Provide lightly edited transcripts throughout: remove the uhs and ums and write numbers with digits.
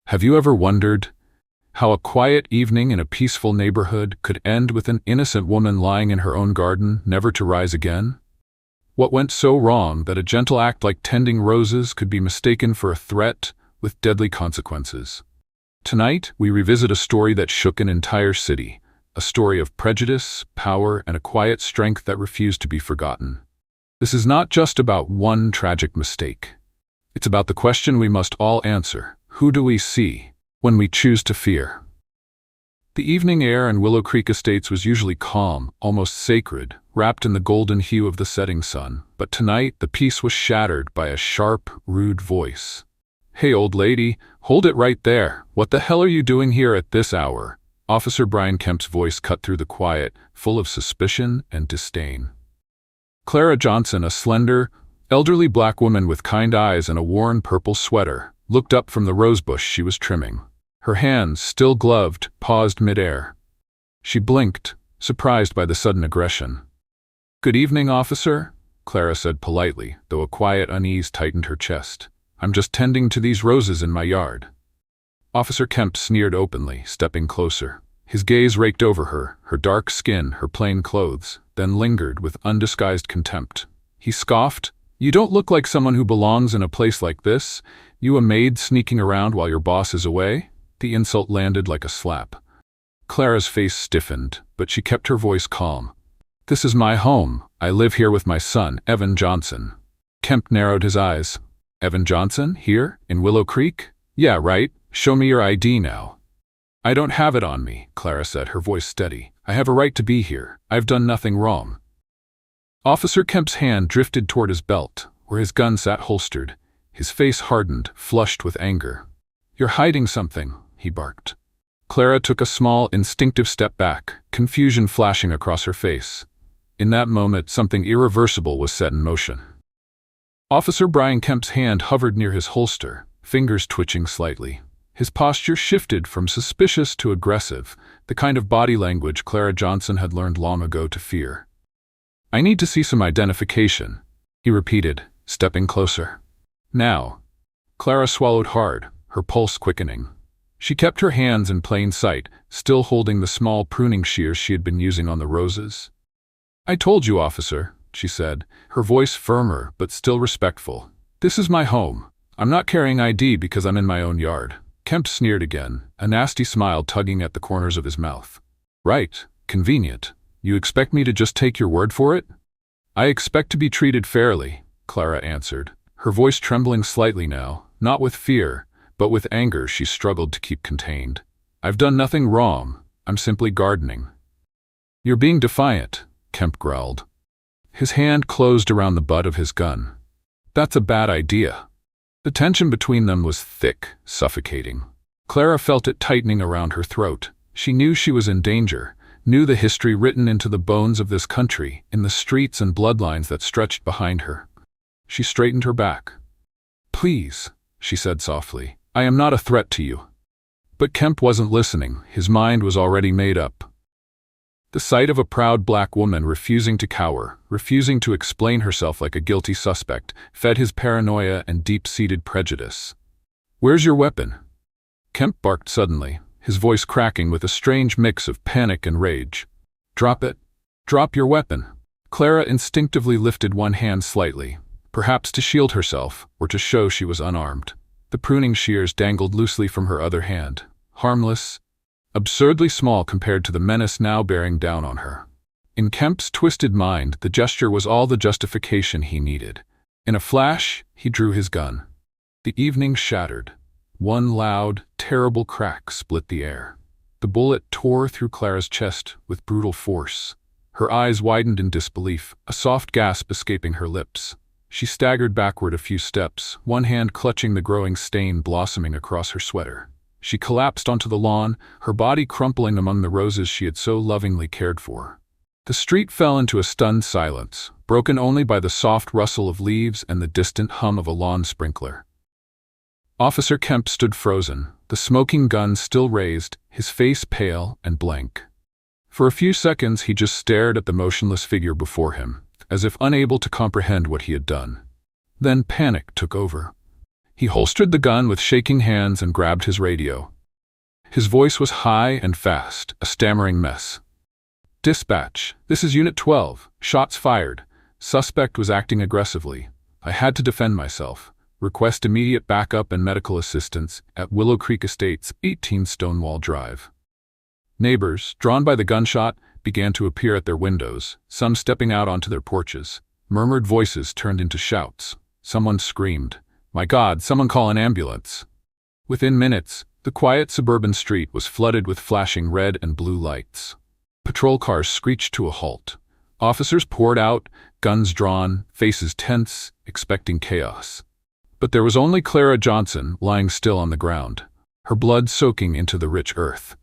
Have you ever wondered how a quiet evening in a peaceful neighborhood could end with an innocent woman lying in her own garden, never to rise again? What went so wrong that a gentle act like tending roses could be mistaken for a threat with deadly consequences? Tonight, we revisit a story that shook an entire city, a story of prejudice, power, and a quiet strength that refused to be forgotten. This is not just about one tragic mistake. It's about the question we must all answer: who do we see when we choose to fear? The evening air in Willow Creek Estates was usually calm, almost sacred, wrapped in the golden hue of the setting sun. But tonight, the peace was shattered by a sharp, rude voice. "Hey, old lady, hold it right there. What the hell are you doing here at this hour?" Officer Brian Kemp's voice cut through the quiet, full of suspicion and disdain. Clara Johnson, a slender, elderly black woman with kind eyes and a worn purple sweater, looked up from the rosebush she was trimming. Her hands, still gloved, paused midair. She blinked, surprised by the sudden aggression. "Good evening, officer," Clara said politely, though a quiet unease tightened her chest. "I'm just tending to these roses in my yard." Officer Kemp sneered openly, stepping closer. His gaze raked over her dark skin, her plain clothes, then lingered with undisguised contempt. He scoffed, "You don't look like someone who belongs in a place like this. You a maid sneaking around while your boss is away?" The insult landed like a slap. Clara's face stiffened, but she kept her voice calm. "This is my home. I live here with my son, Evan Johnson." Kemp narrowed his eyes. "Evan Johnson? Here? In Willow Creek? Yeah, right. Show me your ID now." "I don't have it on me," Clara said, her voice steady. "I have a right to be here. I've done nothing wrong." Officer Kemp's hand drifted toward his belt, where his gun sat holstered. His face hardened, flushed with anger. "You're hiding something," he barked. Clara took a small, instinctive step back, confusion flashing across her face. In that moment, something irreversible was set in motion. Officer Brian Kemp's hand hovered near his holster, fingers twitching slightly. His posture shifted from suspicious to aggressive, the kind of body language Clara Johnson had learned long ago to fear. "I need to see some identification," he repeated, stepping closer. "Now." Clara swallowed hard, her pulse quickening. She kept her hands in plain sight, still holding the small pruning shears she had been using on the roses. "I told you, officer," she said, her voice firmer but still respectful. "This is my home. I'm not carrying ID because I'm in my own yard." Kemp sneered again, a nasty smile tugging at the corners of his mouth. "Right, convenient. You expect me to just take your word for it?" "I expect to be treated fairly," Clara answered, her voice trembling slightly now, not with fear, but with anger she struggled to keep contained. "I've done nothing wrong. I'm simply gardening." "You're being defiant," Kemp growled. His hand closed around the butt of his gun. "That's a bad idea." The tension between them was thick, suffocating. Clara felt it tightening around her throat. She knew she was in danger, knew the history written into the bones of this country, in the streets and bloodlines that stretched behind her. She straightened her back. "Please," she said softly, "I am not a threat to you." But Kemp wasn't listening. His mind was already made up. The sight of a proud black woman refusing to cower, refusing to explain herself like a guilty suspect, fed his paranoia and deep-seated prejudice. "Where's your weapon?" Kemp barked suddenly, his voice cracking with a strange mix of panic and rage. "Drop it. Drop your weapon." Clara instinctively lifted one hand slightly, perhaps to shield herself or to show she was unarmed. The pruning shears dangled loosely from her other hand, harmless, absurdly small compared to the menace now bearing down on her. In Kemp's twisted mind, the gesture was all the justification he needed. In a flash, he drew his gun. The evening shattered. One loud, terrible crack split the air. The bullet tore through Clara's chest with brutal force. Her eyes widened in disbelief, a soft gasp escaping her lips. She staggered backward a few steps, one hand clutching the growing stain blossoming across her sweater. She collapsed onto the lawn, her body crumpling among the roses she had so lovingly cared for. The street fell into a stunned silence, broken only by the soft rustle of leaves and the distant hum of a lawn sprinkler. Officer Kemp stood frozen, the smoking gun still raised, his face pale and blank. For a few seconds he just stared at the motionless figure before him, as if unable to comprehend what he had done. Then panic took over. He holstered the gun with shaking hands and grabbed his radio. His voice was high and fast, a stammering mess. "Dispatch, this is Unit 12. Shots fired. Suspect was acting aggressively. I had to defend myself. Request immediate backup and medical assistance at Willow Creek Estates, 18 Stonewall Drive." Neighbors, drawn by the gunshot, began to appear at their windows, some stepping out onto their porches. Murmured voices turned into shouts. Someone screamed, "My God, someone call an ambulance." Within minutes, the quiet suburban street was flooded with flashing red and blue lights. Patrol cars screeched to a halt. Officers poured out, guns drawn, faces tense, expecting chaos. But there was only Clara Johnson lying still on the ground, her blood soaking into the rich earth.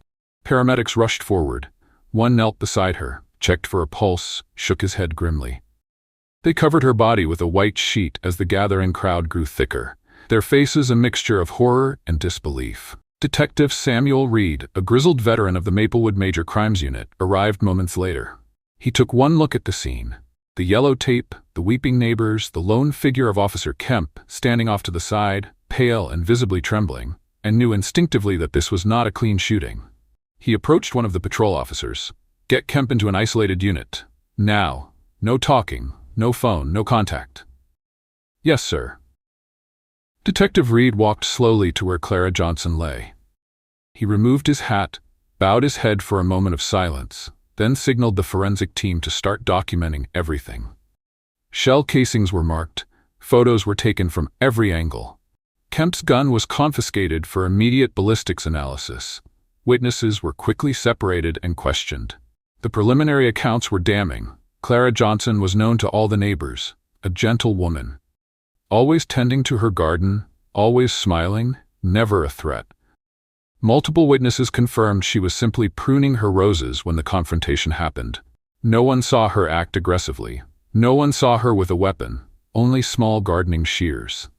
Paramedics rushed forward. One knelt beside her, checked for a pulse, shook his head grimly. They covered her body with a white sheet as the gathering crowd grew thicker, their faces a mixture of horror and disbelief. Detective Samuel Reed, a grizzled veteran of the Maplewood Major Crimes Unit, arrived moments later. He took one look at the scene. The yellow tape, the weeping neighbors, the lone figure of Officer Kemp standing off to the side, pale and visibly trembling, and knew instinctively that this was not a clean shooting. He approached one of the patrol officers. "Get Kemp into an isolated unit. Now. No talking, no phone, no contact." "Yes, sir." Detective Reed walked slowly to where Clara Johnson lay. He removed his hat, bowed his head for a moment of silence, then signaled the forensic team to start documenting everything. Shell casings were marked, photos were taken from every angle. Kemp's gun was confiscated for immediate ballistics analysis. Witnesses were quickly separated and questioned. The preliminary accounts were damning. Clara Johnson was known to all the neighbors, a gentle woman. Always tending to her garden, always smiling, never a threat. Multiple witnesses confirmed she was simply pruning her roses when the confrontation happened. No one saw her act aggressively. No one saw her with a weapon, only small gardening shears.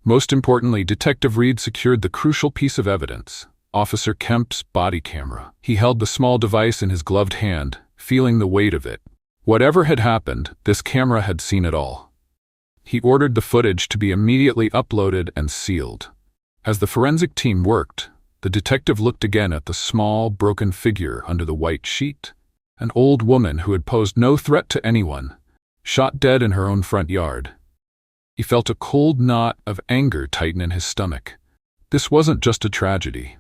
Most importantly, Detective Reed secured the crucial piece of evidence, Officer Kemp's body camera. He held the small device in his gloved hand, feeling the weight of it. Whatever had happened, this camera had seen it all. He ordered the footage to be immediately uploaded and sealed. As the forensic team worked, the detective looked again at the small, broken figure under the white sheet. An old woman who had posed no threat to anyone, shot dead in her own front yard. He felt a cold knot of anger tighten in his stomach. This wasn't just a tragedy.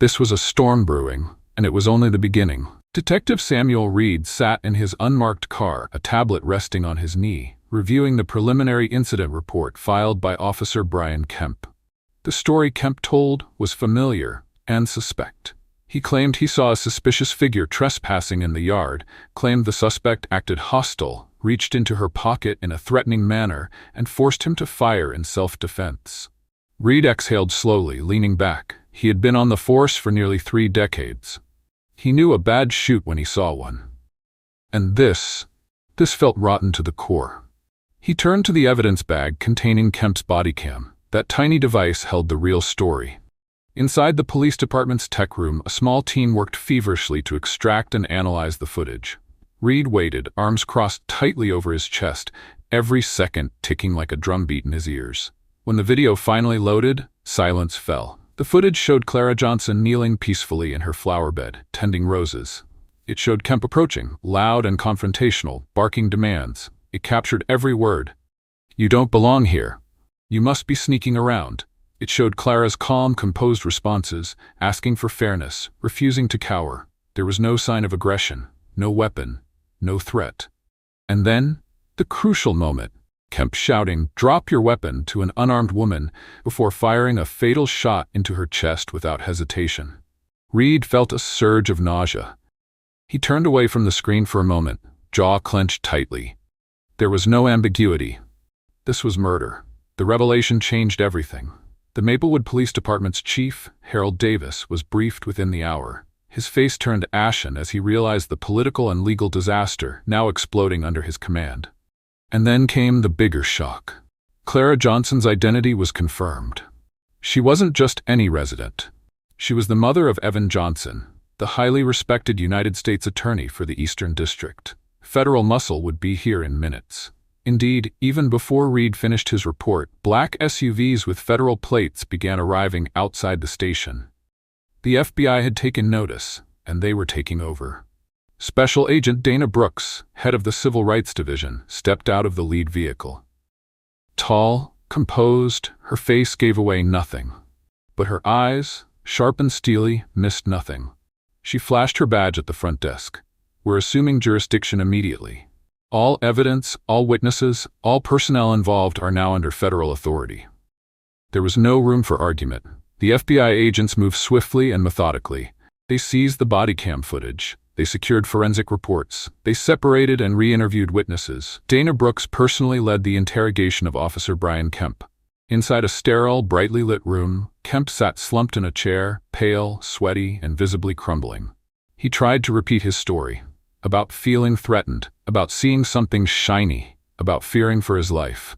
This was a storm brewing, and it was only the beginning. Detective Samuel Reed sat in his unmarked car, a tablet resting on his knee, reviewing the preliminary incident report filed by Officer Brian Kemp. The story Kemp told was familiar and suspect. He claimed he saw a suspicious figure trespassing in the yard, claimed the suspect acted hostile, reached into her pocket in a threatening manner, and forced him to fire in self-defense. Reed exhaled slowly, leaning back. He had been on the force for nearly 3 decades. He knew a bad shoot when he saw one. And this felt rotten to the core. He turned to the evidence bag containing Kemp's body cam. That tiny device held the real story. Inside the police department's tech room, a small team worked feverishly to extract and analyze the footage. Reed waited, arms crossed tightly over his chest, every second ticking like a drumbeat in his ears. When the video finally loaded, silence fell. The footage showed Clara Johnson kneeling peacefully in her flower bed, tending roses. It showed Kemp approaching, loud and confrontational, barking demands. It captured every word. "You don't belong here. You must be sneaking around." It showed Clara's calm, composed responses, asking for fairness, refusing to cower. There was no sign of aggression, no weapon, no threat. And then, the crucial moment, Kemp shouting, "Drop your weapon," to an unarmed woman before firing a fatal shot into her chest without hesitation. Reed felt a surge of nausea. He turned away from the screen for a moment, jaw clenched tightly. There was no ambiguity. This was murder. The revelation changed everything. The Maplewood Police Department's chief, Harold Davis, was briefed within the hour. His face turned ashen as he realized the political and legal disaster now exploding under his command. And then came the bigger shock. Clara Johnson's identity was confirmed. She wasn't just any resident. She was the mother of Evan Johnson, the highly respected United States Attorney for the Eastern District. Federal muscle would be here in minutes. Indeed, even before Reed finished his report, black SUVs with federal plates began arriving outside the station. The FBI had taken notice, and they were taking over. Special Agent Dana Brooks, head of the Civil Rights Division, stepped out of the lead vehicle. Tall, composed, her face gave away nothing. But her eyes, sharp and steely, missed nothing. She flashed her badge at the front desk. "We're assuming jurisdiction immediately. All evidence, all witnesses, all personnel involved are now under federal authority." There was no room for argument. The FBI agents moved swiftly and methodically. They seized the body cam footage. They secured forensic reports. They separated and re-interviewed witnesses. Dana Brooks personally led the interrogation of Officer Brian Kemp. Inside a sterile, brightly lit room, Kemp sat slumped in a chair, pale, sweaty, and visibly crumbling. He tried to repeat his story. About feeling threatened, about seeing something shiny, about fearing for his life.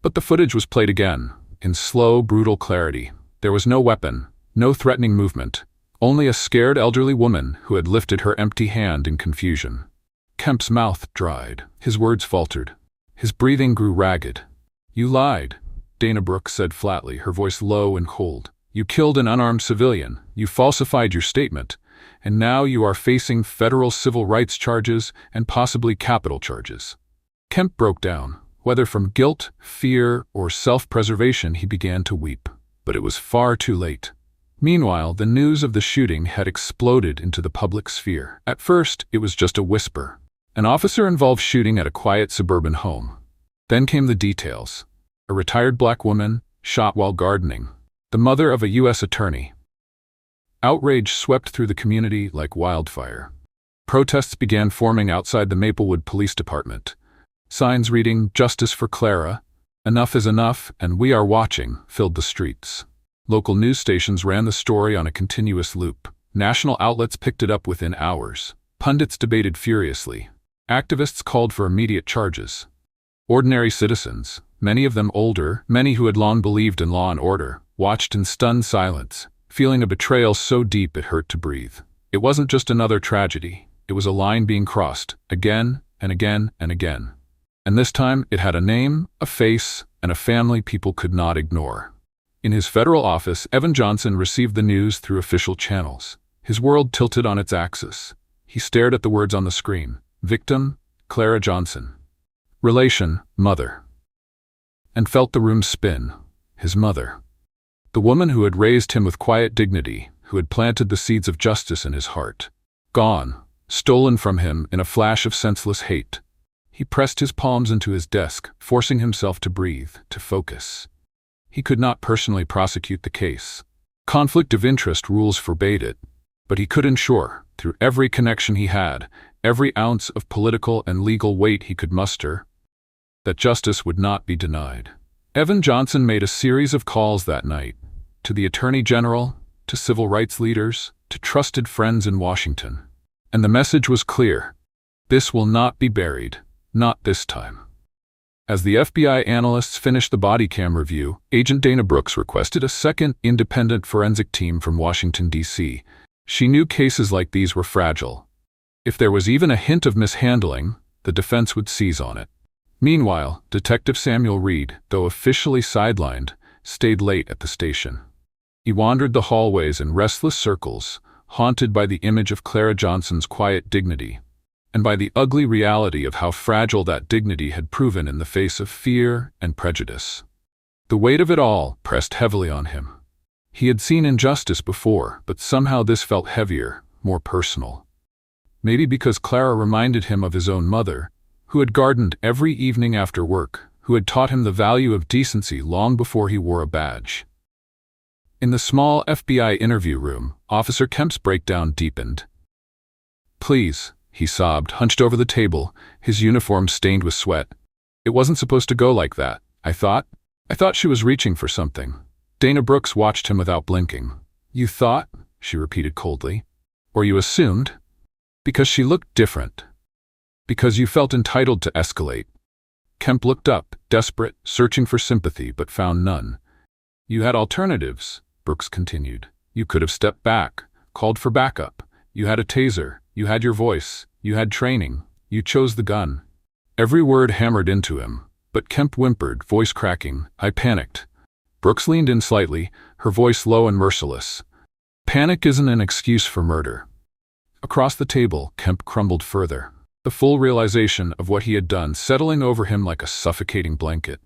But the footage was played again, in slow, brutal clarity. There was no weapon, no threatening movement, only a scared elderly woman who had lifted her empty hand in confusion. Kemp's mouth dried. His words faltered. His breathing grew ragged. "You lied," Dana Brooks said flatly, her voice low and cold. "You killed an unarmed civilian. You falsified your statement. And now you are facing federal civil rights charges and possibly capital charges." Kemp broke down. Whether from guilt, fear, or self-preservation, he began to weep. But it was far too late. Meanwhile, the news of the shooting had exploded into the public sphere. At first, it was just a whisper. An officer-involved shooting at a quiet suburban home. Then came the details. A retired black woman, shot while gardening. The mother of a U.S. attorney. Outrage swept through the community like wildfire. Protests began forming outside the Maplewood Police Department. Signs reading, "Justice for Clara," "Enough is enough," and "We are watching," filled the streets. Local news stations ran the story on a continuous loop. National outlets picked it up within hours. Pundits debated furiously. Activists called for immediate charges. Ordinary citizens, many of them older, many who had long believed in law and order, watched in stunned silence, feeling a betrayal so deep it hurt to breathe. It wasn't just another tragedy. It was a line being crossed, again and again and again. And this time it had a name, a face, and a family people could not ignore. In his federal office, Evan Johnson received the news through official channels. His world tilted on its axis. He stared at the words on the screen. Victim, Clara Johnson. Relation, mother. And felt the room spin. His mother. The woman who had raised him with quiet dignity, who had planted the seeds of justice in his heart. Gone, stolen from him in a flash of senseless hate. He pressed his palms into his desk, forcing himself to breathe, to focus. He could not personally prosecute the case. Conflict of interest rules forbade it. But he could ensure, through every connection he had, every ounce of political and legal weight he could muster, that justice would not be denied. Evan Johnson made a series of calls that night, to the Attorney General, to civil rights leaders, to trusted friends in Washington. And the message was clear. This will not be buried, not this time. As the FBI analysts finished the body cam review, Agent Dana Brooks requested a second independent forensic team from Washington, D.C. She knew cases like these were fragile. If there was even a hint of mishandling, the defense would seize on it. Meanwhile, Detective Samuel Reed, though officially sidelined, stayed late at the station. He wandered the hallways in restless circles, haunted by the image of Clara Johnson's quiet dignity, and by the ugly reality of how fragile that dignity had proven in the face of fear and prejudice. The weight of it all pressed heavily on him. He had seen injustice before, but somehow this felt heavier, more personal. Maybe because Clara reminded him of his own mother, who had gardened every evening after work, who had taught him the value of decency long before he wore a badge. In the small FBI interview room, Officer Kemp's breakdown deepened. "Please," he sobbed, hunched over the table, his uniform stained with sweat. "It wasn't supposed to go like that. I thought she was reaching for something." Dana Brooks watched him without blinking. "You thought?" she repeated coldly. "Or you assumed? Because she looked different. Because you felt entitled to escalate." Kemp looked up, desperate, searching for sympathy, but found none. "You had alternatives," Brooks continued. "You could have stepped back, called for backup. You had a taser. You had your voice. You had training. You chose the gun. Every word hammered into him, but Kemp whimpered, voice cracking. I panicked. Brooks leaned in slightly, her voice low and merciless. Panic isn't an excuse for murder. Across the table, Kemp crumbled further, the full realization of what he had done settling over him like a suffocating blanket.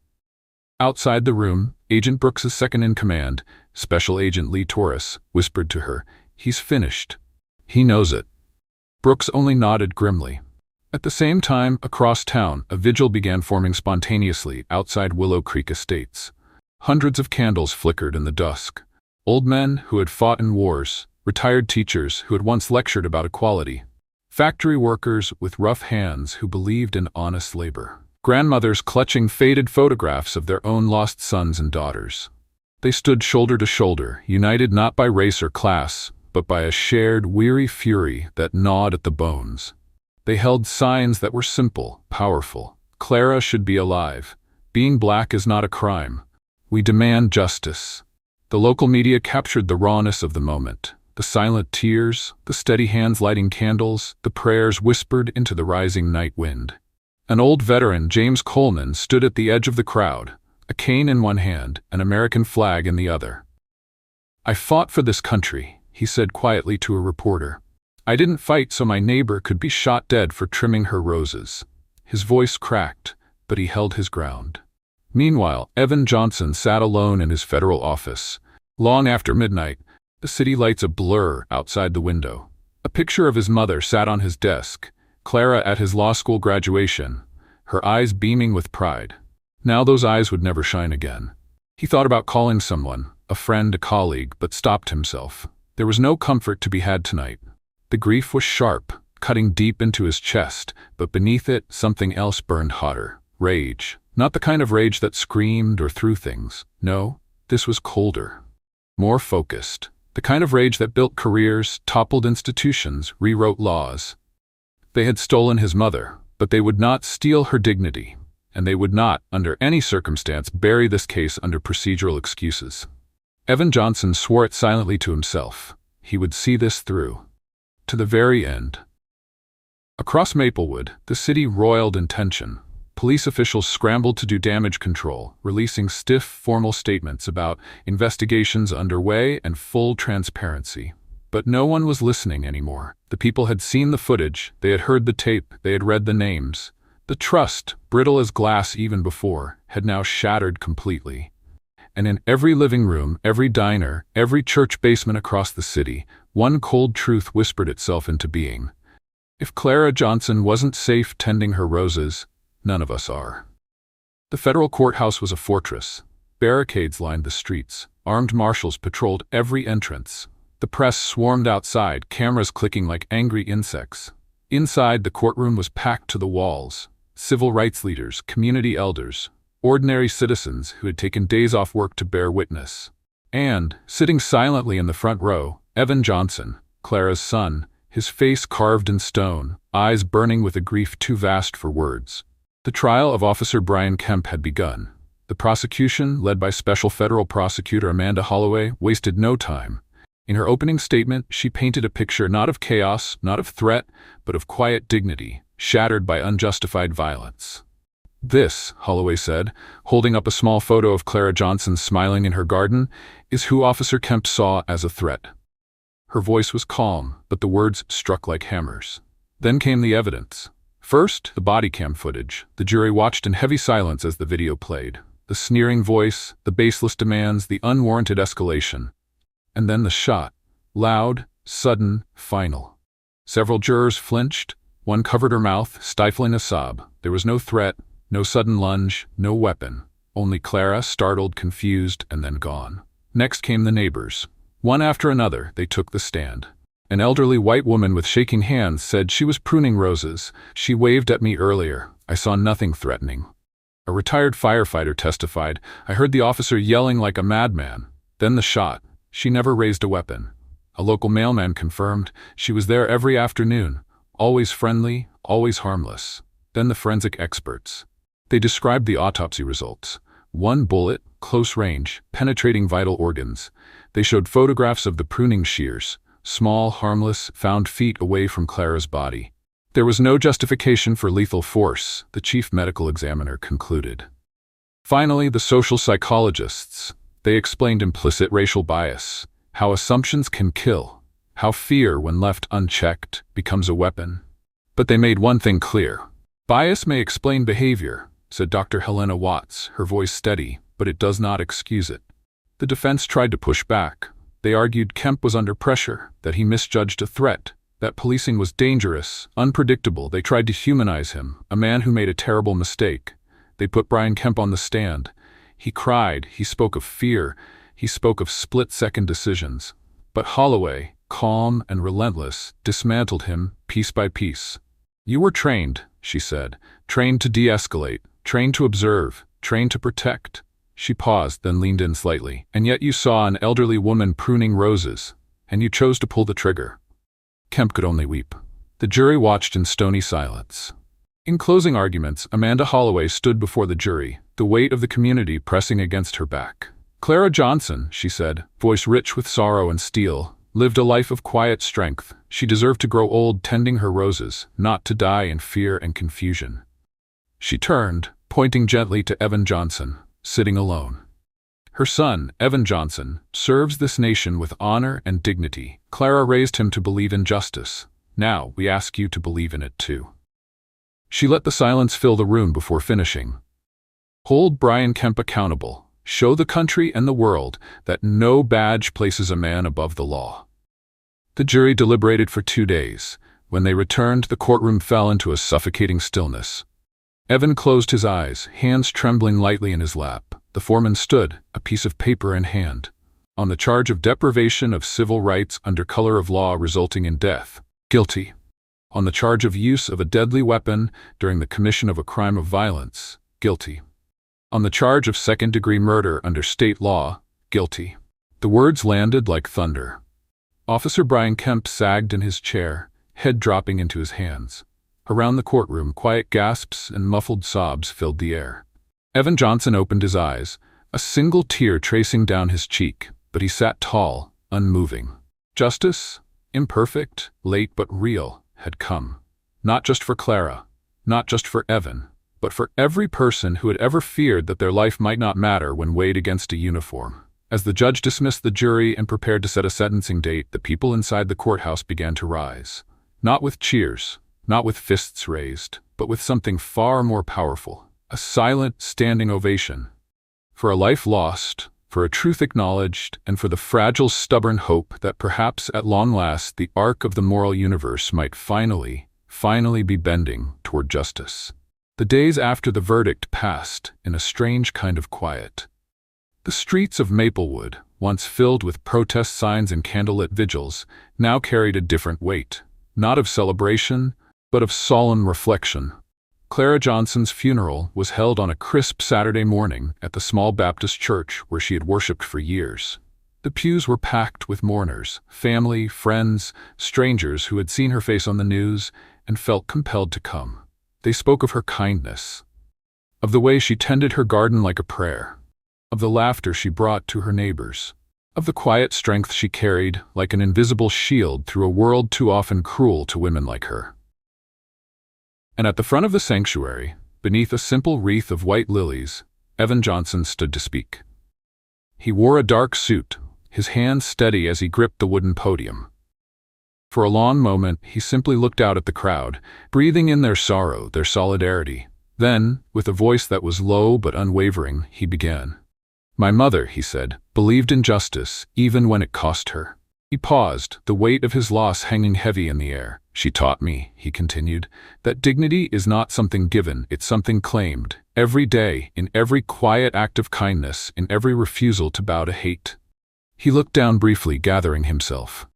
Outside the room, Agent Brooks' second-in-command, Special Agent Lee Torres, whispered to her, "He's finished. He knows it." Brooks only nodded grimly. At the same time, across town, a vigil began forming spontaneously outside Willow Creek Estates. Hundreds of candles flickered in the dusk. Old men who had fought in wars, retired teachers who had once lectured about equality, factory workers with rough hands who believed in honest labor, grandmothers clutching faded photographs of their own lost sons and daughters. They stood shoulder to shoulder, united not by race or class, but by a shared, weary fury that gnawed at the bones. They held signs that were simple, powerful. Clara should be alive. Being black is not a crime. We demand justice. The local media captured the rawness of the moment. The silent tears, the steady hands lighting candles, the prayers whispered into the rising night wind. An old veteran, James Coleman, stood at the edge of the crowd, a cane in one hand, an American flag in the other. "I fought for this country," he said quietly to a reporter. "I didn't fight so my neighbor could be shot dead for trimming her roses." His voice cracked, but he held his ground. Meanwhile, Evan Johnson sat alone in his federal office. Long after midnight, the city lights a blur outside the window. A picture of his mother sat on his desk, Clara at his law school graduation, her eyes beaming with pride. Now those eyes would never shine again. He thought about calling someone, a friend, a colleague, but stopped himself. There was no comfort to be had tonight. The grief was sharp, cutting deep into his chest, but beneath it something else burned hotter. Rage. Not the kind of rage that screamed or threw things. No, this was colder. More focused. The kind of rage that built careers, toppled institutions, rewrote laws. They had stolen his mother, but they would not steal her dignity, and they would not, under any circumstance, bury this case under procedural excuses. Evan Johnson swore it silently to himself. He would see this through. To the very end. Across Maplewood, the city roiled in tension. Police officials scrambled to do damage control, releasing stiff, formal statements about investigations underway and full transparency. But no one was listening anymore. The people had seen the footage, they had heard the tape, they had read the names. The trust, brittle as glass even before, had now shattered completely. And in every living room, every diner, every church basement across the city, one cold truth whispered itself into being. If Clara Johnson wasn't safe tending her roses, none of us are. The federal courthouse was a fortress. Barricades lined the streets. Armed marshals patrolled every entrance. The press swarmed outside, cameras clicking like angry insects. Inside, the courtroom was packed to the walls. Civil rights leaders, community elders, ordinary citizens who had taken days off work to bear witness. And, sitting silently in the front row, Evan Johnson, Clara's son, his face carved in stone, eyes burning with a grief too vast for words. The trial of Officer Brian Kemp had begun. The prosecution, led by Special Federal Prosecutor Amanda Holloway, wasted no time. In her opening statement, she painted a picture not of chaos, not of threat, but of quiet dignity, shattered by unjustified violence. "This," Holloway said, holding up a small photo of Clara Johnson smiling in her garden, "is who Officer Kemp saw as a threat." Her voice was calm, but the words struck like hammers. Then came the evidence. First, the body cam footage. The jury watched in heavy silence as the video played. The sneering voice, the baseless demands, the unwarranted escalation. And then the shot. Loud, sudden, final. Several jurors flinched. One covered her mouth, stifling a sob. There was no threat, no sudden lunge, no weapon. Only Clara, startled, confused, and then gone. Next came the neighbors. One after another, they took the stand. An elderly white woman with shaking hands said she was pruning roses. "She waved at me earlier. I saw nothing threatening." A retired firefighter testified, "I heard the officer yelling like a madman. Then the shot. She never raised a weapon." A local mailman confirmed, "She was there every afternoon. Always friendly, always harmless." Then the forensic experts. They described the autopsy results. One bullet, close range, penetrating vital organs. They showed photographs of the pruning shears. Small, harmless, found feet away from Clara's body. There was no justification for lethal force, the chief medical examiner concluded. Finally, the social psychologists. They explained implicit racial bias, how assumptions can kill, how fear, when left unchecked, becomes a weapon. But they made one thing clear. Bias may explain behavior, said Dr. Helena Watts, her voice steady, but it does not excuse it. The defense tried to push back. They argued Kemp was under pressure, that he misjudged a threat, that policing was dangerous, unpredictable. They tried to humanize him, a man who made a terrible mistake. They put Brian Kemp on the stand. He cried, he spoke of fear, he spoke of split-second decisions. But Holloway, calm and relentless, dismantled him piece by piece. "You were trained," she said, "trained to de-escalate, trained to observe, trained to protect." She paused, then leaned in slightly. "And yet you saw an elderly woman pruning roses, and you chose to pull the trigger." Kemp could only weep. The jury watched in stony silence. In closing arguments, Amanda Holloway stood before the jury, the weight of the community pressing against her back. "Clara Johnson," she said, voice rich with sorrow and steel, "lived a life of quiet strength. She deserved to grow old tending her roses, not to die in fear and confusion." She turned, pointing gently to Evan Johnson, sitting alone. "Her son, Evan Johnson, serves this nation with honor and dignity. Clara raised him to believe in justice. Now we ask you to believe in it too." She let the silence fill the room before finishing. "Hold Brian Kemp accountable. Show the country and the world that no badge places a man above the law." The jury deliberated for 2 days. When they returned, the courtroom fell into a suffocating stillness. Evan closed his eyes, hands trembling lightly in his lap. The foreman stood, a piece of paper in hand. "On the charge of deprivation of civil rights under color of law resulting in death, guilty. On the charge of use of a deadly weapon during the commission of a crime of violence, guilty. On the charge of second-degree murder under state law, guilty." The words landed like thunder. Officer Brian Kemp sagged in his chair, head dropping into his hands. Around the courtroom, quiet gasps and muffled sobs filled the air. Evan Johnson opened his eyes, a single tear tracing down his cheek, but he sat tall, unmoving. Justice, imperfect, late but real, had come. Not just for Clara, not just for Evan, but for every person who had ever feared that their life might not matter when weighed against a uniform. As the judge dismissed the jury and prepared to set a sentencing date, the people inside the courthouse began to rise. Not with cheers, not with fists raised, but with something far more powerful. A silent, standing ovation. For a life lost, for a truth acknowledged, and for the fragile, stubborn hope that perhaps at long last the arc of the moral universe might finally be bending toward justice. The days after the verdict passed in a strange kind of quiet. The streets of Maplewood, once filled with protest signs and candlelit vigils, now carried a different weight, not of celebration, but of solemn reflection. Clara Johnson's funeral was held on a crisp Saturday morning at the small Baptist church where she had worshipped for years. The pews were packed with mourners, family, friends, strangers who had seen her face on the news and felt compelled to come. They spoke of her kindness, of the way she tended her garden like a prayer, of the laughter she brought to her neighbors, of the quiet strength she carried like an invisible shield through a world too often cruel to women like her. And at the front of the sanctuary, beneath a simple wreath of white lilies, Evan Johnson stood to speak. He wore a dark suit, his hands steady as he gripped the wooden podium. For a long moment, he simply looked out at the crowd, breathing in their sorrow, their solidarity. Then, with a voice that was low but unwavering, he began. "My mother," he said, "believed in justice, even when it cost her." He paused, the weight of his loss hanging heavy in the air. "She taught me," he continued, "that dignity is not something given, it's something claimed, every day, in every quiet act of kindness, in every refusal to bow to hate." He looked down briefly, gathering himself.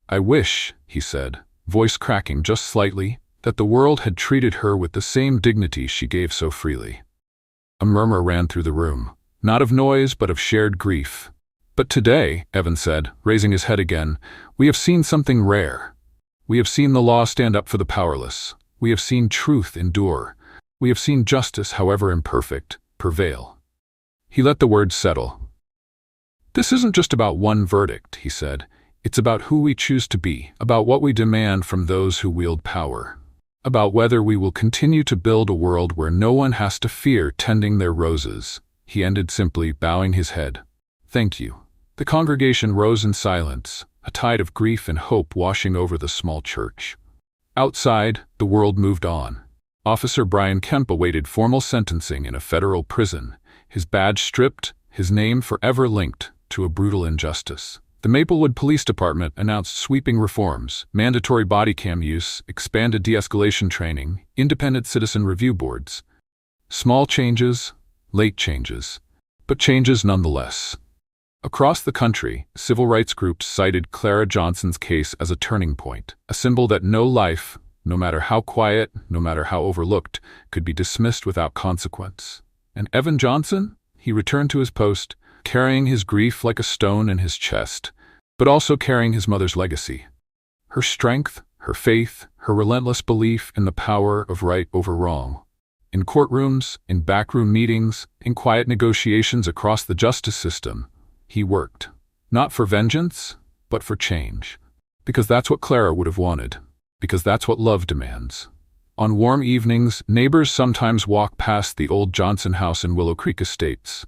"I wish," he said, voice cracking just slightly, "that the world had treated her with the same dignity she gave so freely." A murmur ran through the room, not of noise but of shared grief. "But today," Evan said, raising his head again, "we have seen something rare. We have seen the law stand up for the powerless. We have seen truth endure. We have seen justice, however imperfect, prevail." He let the words settle. "This isn't just about one verdict," he said. "It's about who we choose to be, about what we demand from those who wield power." about whether we will continue to build a world where no one has to fear tending their roses. He ended simply, bowing his head. "Thank you." The congregation rose in silence, a tide of grief and hope washing over the small church. Outside, the world moved on. Officer Brian Kemp awaited formal sentencing in a federal prison, his badge stripped, his name forever linked to a brutal injustice. The Maplewood Police Department announced sweeping reforms: mandatory body cam use, expanded de-escalation training, independent citizen review boards. Small changes, late changes, but changes nonetheless. Across the country, civil rights groups cited Clara Johnson's case as a turning point, a symbol that no life, no matter how quiet, no matter how overlooked, could be dismissed without consequence. And Evan Johnson? He returned to his post, carrying his grief like a stone in his chest, but also carrying his mother's legacy. Her strength, her faith, her relentless belief in the power of right over wrong. In courtrooms, in backroom meetings, in quiet negotiations across the justice system, he worked, not for vengeance, but for change. Because that's what Clara would have wanted. Because that's what love demands. On warm evenings, neighbors sometimes walk past the old Johnson house in Willow Creek Estates.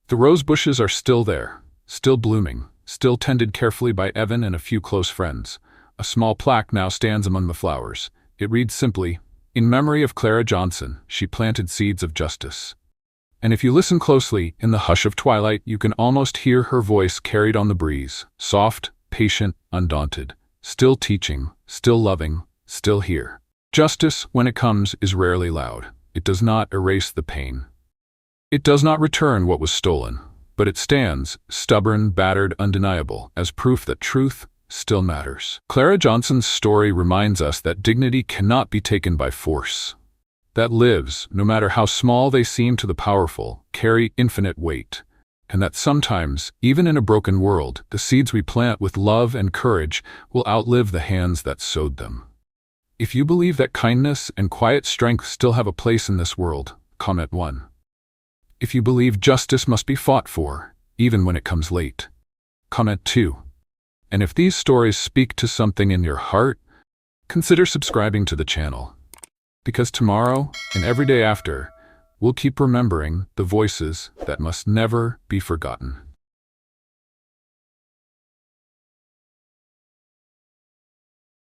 The rose bushes are still there, still blooming, still tended carefully by Evan and a few close friends. A small plaque now stands among the flowers. It reads simply, "In memory of Clara Johnson, she planted seeds of justice." And if you listen closely, in the hush of twilight, you can almost hear her voice carried on the breeze, soft, patient, undaunted, still teaching, still loving, still here. Justice, when it comes, is rarely loud. It does not erase the pain. It does not return what was stolen, but it stands, stubborn, battered, undeniable, as proof that truth still matters. Clara Johnson's story reminds us that dignity cannot be taken by force. That lives, no matter how small they seem to the powerful, carry infinite weight, and that sometimes, even in a broken world, the seeds we plant with love and courage will outlive the hands that sowed them. If you believe that kindness and quiet strength still have a place in this world, comment 1. If you believe justice must be fought for, even when it comes late, comment 2. And if these stories speak to something in your heart, consider subscribing to the channel. Because tomorrow, and every day after, we'll keep remembering the voices that must never be forgotten.